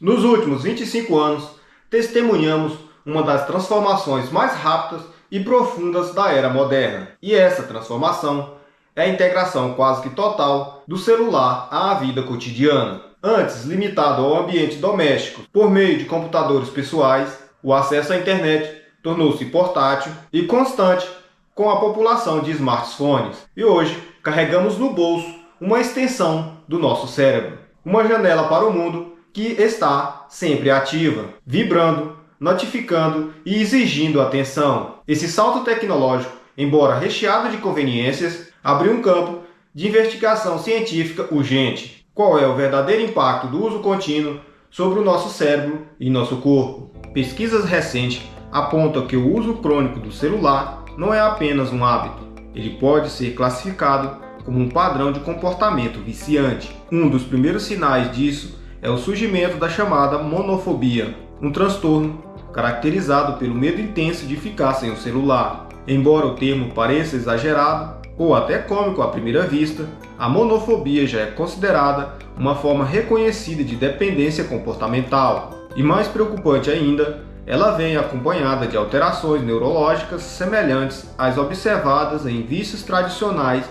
Nos últimos 25 anos, testemunhamos uma das transformações mais rápidas e profundas da era moderna. E essa transformação é a integração quase que total do celular à vida cotidiana. Antes limitado ao ambiente doméstico por meio de computadores pessoais, o acesso à internet tornou-se portátil e constante com a população de smartphones. E hoje carregamos no bolso uma extensão do nosso cérebro, uma janela para o mundo que está sempre ativa, vibrando, notificando e exigindo atenção. Esse salto tecnológico, embora recheado de conveniências, abriu um campo de investigação científica urgente. Qual é o verdadeiro impacto do uso contínuo sobre o nosso cérebro e nosso corpo? Pesquisas recentes apontam que o uso crônico do celular não é apenas um hábito. Ele pode ser classificado como um padrão de comportamento viciante. Um dos primeiros sinais disso é o surgimento da chamada monofobia, um transtorno caracterizado pelo medo intenso de ficar sem o celular. Embora o termo pareça exagerado ou até cômico à primeira vista, a monofobia já é considerada uma forma reconhecida de dependência comportamental. E mais preocupante ainda, ela vem acompanhada de alterações neurológicas semelhantes às observadas em vícios tradicionais,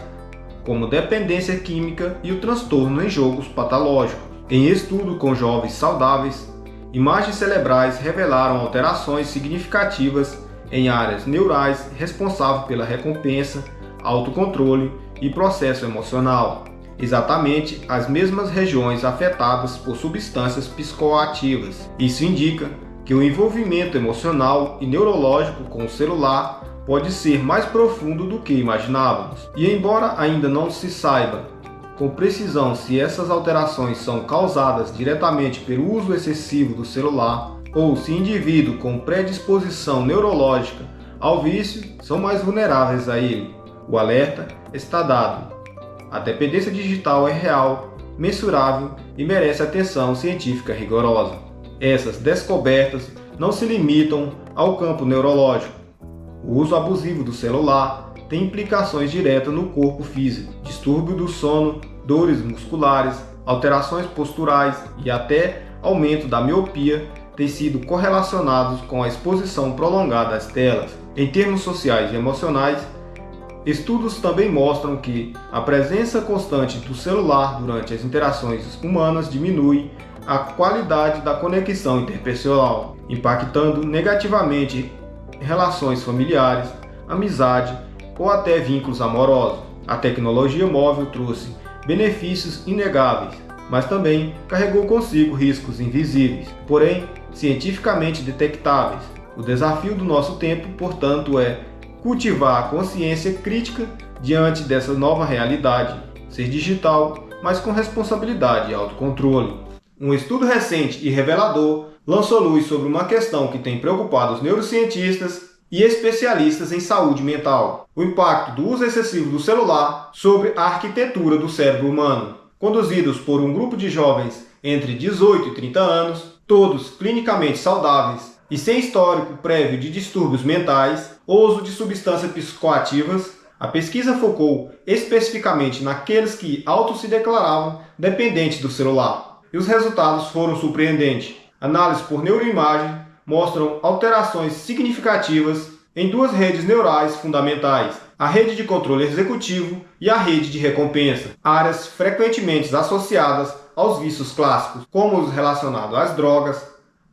como dependência química e o transtorno em jogos patológicos. Em estudo com jovens saudáveis, imagens cerebrais revelaram alterações significativas em áreas neurais responsáveis pela recompensa, autocontrole e processo emocional, exatamente as mesmas regiões afetadas por substâncias psicoativas. Isso indica que o envolvimento emocional e neurológico com o celular pode ser mais profundo do que imaginávamos. E embora ainda não se saiba com precisão se essas alterações são causadas diretamente pelo uso excessivo do celular ou se indivíduos com predisposição neurológica ao vício são mais vulneráveis a ele, o alerta está dado. A dependência digital é real, mensurável e merece atenção científica rigorosa. Essas descobertas não se limitam ao campo neurológico. O uso abusivo do celular tem implicações diretas no corpo físico, distúrbio do sono, dores musculares, alterações posturais e até aumento da miopia têm sido correlacionados com a exposição prolongada às telas. Em termos sociais e emocionais, estudos também mostram que a presença constante do celular durante as interações humanas diminui a qualidade da conexão interpessoal, impactando negativamente relações familiares, amizade ou até vínculos amorosos. A tecnologia móvel trouxe benefícios inegáveis, mas também carregou consigo riscos invisíveis, porém cientificamente detectáveis. O desafio do nosso tempo, portanto, é cultivar a consciência crítica diante dessa nova realidade, ser digital, mas com responsabilidade e autocontrole. Um estudo recente e revelador lançou luz sobre uma questão que tem preocupado os neurocientistas e especialistas em saúde mental: o impacto do uso excessivo do celular sobre a arquitetura do cérebro humano. Conduzidos por um grupo de jovens entre 18 e 30 anos, todos clinicamente saudáveis e sem histórico prévio de distúrbios mentais ou uso de substâncias psicoativas, a pesquisa focou especificamente naqueles que se declaravam dependentes do celular. E os resultados foram surpreendentes. Análises por neuroimagem mostram alterações significativas em duas redes neurais fundamentais: a rede de controle executivo e a rede de recompensa, áreas frequentemente associadas aos vícios clássicos, como os relacionados às drogas,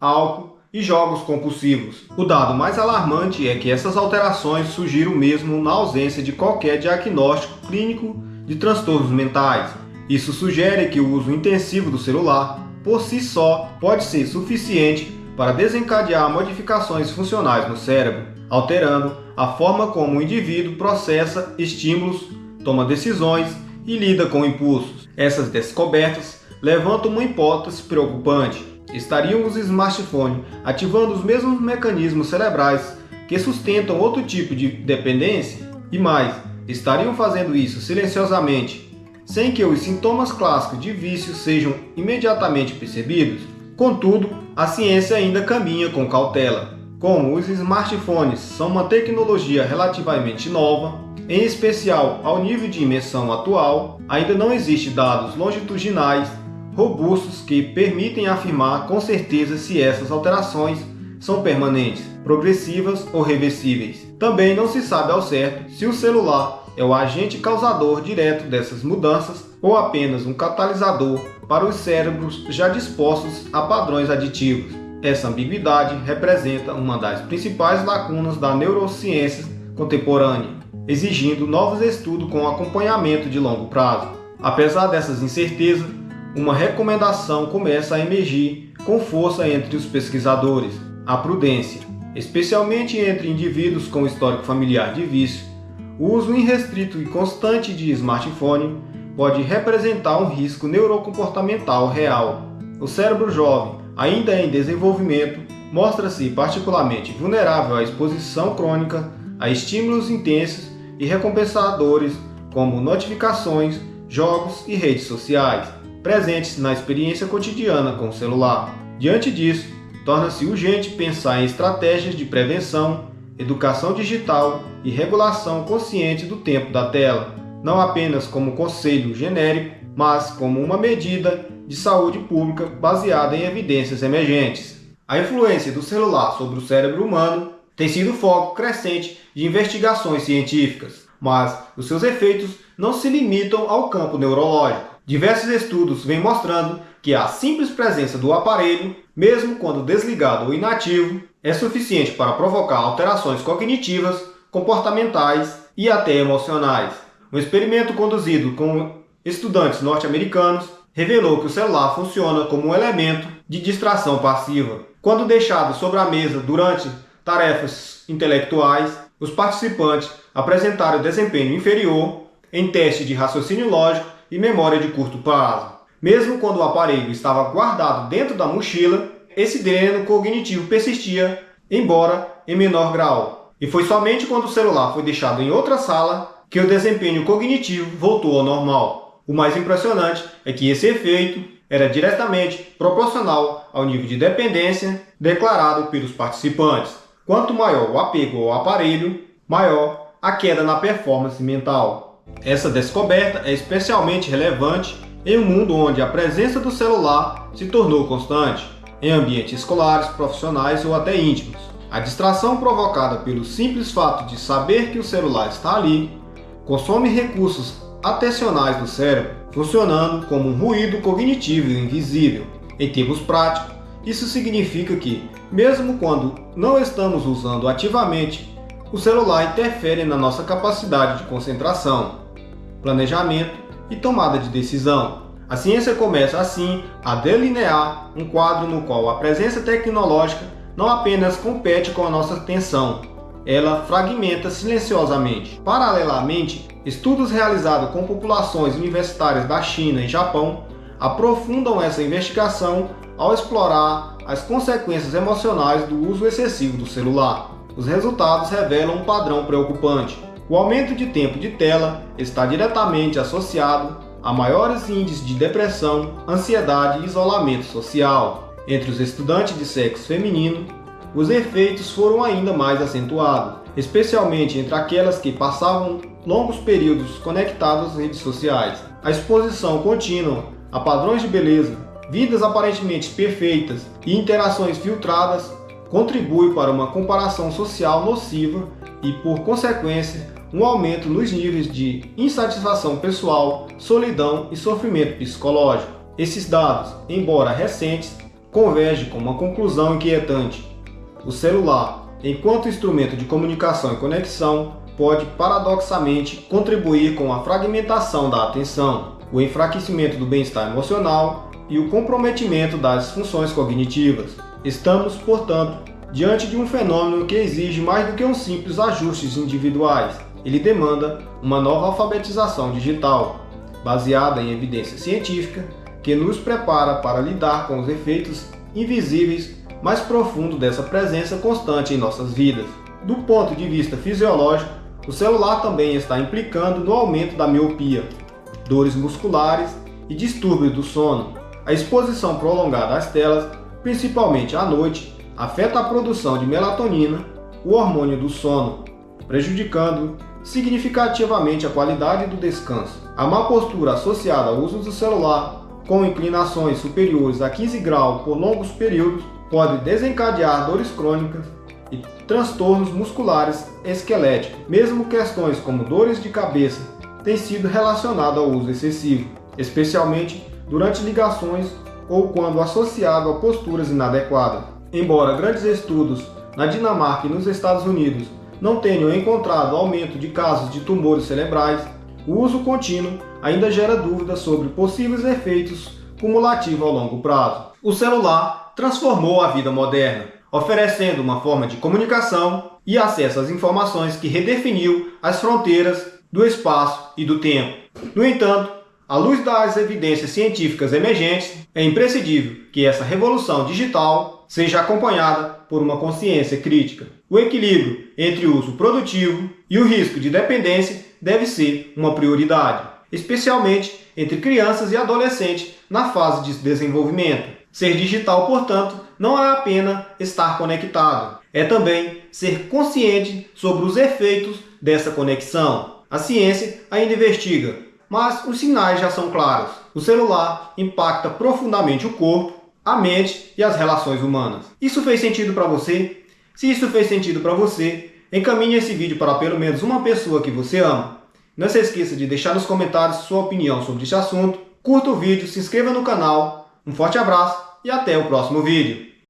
álcool e jogos compulsivos. O dado mais alarmante é que essas alterações surgiram mesmo na ausência de qualquer diagnóstico clínico de transtornos mentais. Isso sugere que o uso intensivo do celular, por si só, pode ser suficiente para desencadear modificações funcionais no cérebro, alterando a forma como o indivíduo processa estímulos, toma decisões e lida com impulsos. Essas descobertas levantam uma hipótese preocupante: estariam os smartphones ativando os mesmos mecanismos cerebrais que sustentam outro tipo de dependência? E mais, estariam fazendo isso silenciosamente, sem que os sintomas clássicos de vício sejam imediatamente percebidos? Contudo, a ciência ainda caminha com cautela. Como os smartphones são uma tecnologia relativamente nova, em especial ao nível de dimensão atual, ainda não existem dados longitudinais robustos que permitem afirmar com certeza se essas alterações são permanentes, progressivas ou reversíveis. Também não se sabe ao certo se o celular é o agente causador direto dessas mudanças ou apenas um catalisador para os cérebros já dispostos a padrões aditivos. Essa ambiguidade representa uma das principais lacunas da neurociência contemporânea, exigindo novos estudos com acompanhamento de longo prazo. Apesar dessas incertezas, uma recomendação começa a emergir com força entre os pesquisadores: a prudência, especialmente entre indivíduos com histórico familiar de vício. O uso irrestrito e constante de smartphone pode representar um risco neurocomportamental real. O cérebro jovem, ainda em desenvolvimento, mostra-se particularmente vulnerável à exposição crônica a estímulos intensos e recompensadores como notificações, jogos e redes sociais, presentes na experiência cotidiana com o celular. Diante disso, torna-se urgente pensar em estratégias de prevenção, educação digital e regulação consciente do tempo da tela, não apenas como conselho genérico, mas como uma medida de saúde pública baseada em evidências emergentes. A influência do celular sobre o cérebro humano tem sido foco crescente de investigações científicas, mas os seus efeitos não se limitam ao campo neurológico. Diversos estudos vêm mostrando que a simples presença do aparelho, mesmo quando desligado ou inativo, é suficiente para provocar alterações cognitivas, comportamentais e até emocionais. Um experimento conduzido com estudantes norte-americanos revelou que o celular funciona como um elemento de distração passiva. Quando deixado sobre a mesa durante tarefas intelectuais, os participantes apresentaram desempenho inferior em teste de raciocínio lógico e memória de curto prazo. Mesmo quando o aparelho estava guardado dentro da mochila, esse dreno cognitivo persistia, embora em menor grau. E foi somente quando o celular foi deixado em outra sala que o desempenho cognitivo voltou ao normal. O mais impressionante é que esse efeito era diretamente proporcional ao nível de dependência declarado pelos participantes. Quanto maior o apego ao aparelho, maior a queda na performance mental. Essa descoberta é especialmente relevante em um mundo onde a presença do celular se tornou constante, em ambientes escolares, profissionais ou até íntimos. A distração provocada pelo simples fato de saber que o celular está ali consome recursos atencionais do cérebro, funcionando como um ruído cognitivo invisível. Em termos práticos, isso significa que, mesmo quando não estamos usando ativamente, o celular interfere na nossa capacidade de concentração, planejamento e tomada de decisão. A ciência começa assim a delinear um quadro no qual a presença tecnológica não apenas compete com a nossa atenção, ela fragmenta silenciosamente. Paralelamente, estudos realizados com populações universitárias da China e Japão aprofundam essa investigação ao explorar as consequências emocionais do uso excessivo do celular. Os resultados revelam um padrão preocupante. O aumento de tempo de tela está diretamente associado a maiores índices de depressão, ansiedade e isolamento social. Entre os estudantes de sexo feminino, os efeitos foram ainda mais acentuados, especialmente entre aquelas que passavam longos períodos conectadas às redes sociais. A exposição contínua a padrões de beleza, vidas aparentemente perfeitas e interações filtradas contribui para uma comparação social nociva e, por consequência, um aumento nos níveis de insatisfação pessoal, solidão e sofrimento psicológico. Esses dados, embora recentes, convergem com uma conclusão inquietante. O celular, enquanto instrumento de comunicação e conexão, pode paradoxalmente contribuir com a fragmentação da atenção, o enfraquecimento do bem-estar emocional e o comprometimento das funções cognitivas. Estamos, portanto, diante de um fenômeno que exige mais do que um simples ajustes individuais. Ele demanda uma nova alfabetização digital, baseada em evidência científica, que nos prepara para lidar com os efeitos invisíveis mais profundos dessa presença constante em nossas vidas. Do ponto de vista fisiológico, o celular também está implicando no aumento da miopia, dores musculares e distúrbios do sono. A exposição prolongada às telas, principalmente à noite, afeta a produção de melatonina, o hormônio do sono, prejudicando significativamente a qualidade do descanso. A má postura associada ao uso do celular com inclinações superiores a 15 graus por longos períodos pode desencadear dores crônicas e transtornos musculares esqueléticos. Mesmo questões como dores de cabeça têm sido relacionadas ao uso excessivo, especialmente durante ligações ou quando associado a posturas inadequadas. Embora grandes estudos na Dinamarca e nos Estados Unidos não tenham encontrado aumento de casos de tumores cerebrais, o uso contínuo ainda gera dúvidas sobre possíveis efeitos cumulativos ao longo prazo. O celular transformou a vida moderna, oferecendo uma forma de comunicação e acesso às informações que redefiniu as fronteiras do espaço e do tempo. No entanto, à luz das evidências científicas emergentes, é imprescindível que essa revolução digital seja acompanhada por uma consciência crítica. O equilíbrio entre o uso produtivo e o risco de dependência deve ser uma prioridade, especialmente entre crianças e adolescentes na fase de desenvolvimento. Ser digital, portanto, não é apenas estar conectado, é também ser consciente sobre os efeitos dessa conexão. A ciência ainda investiga, mas os sinais já são claros. O celular impacta profundamente o corpo, a mente e as relações humanas. Isso fez sentido para você? Se isso fez sentido para você, encaminhe esse vídeo para pelo menos uma pessoa que você ama. Não se esqueça de deixar nos comentários sua opinião sobre este assunto. Curta o vídeo, se inscreva no canal. Um forte abraço e até o próximo vídeo.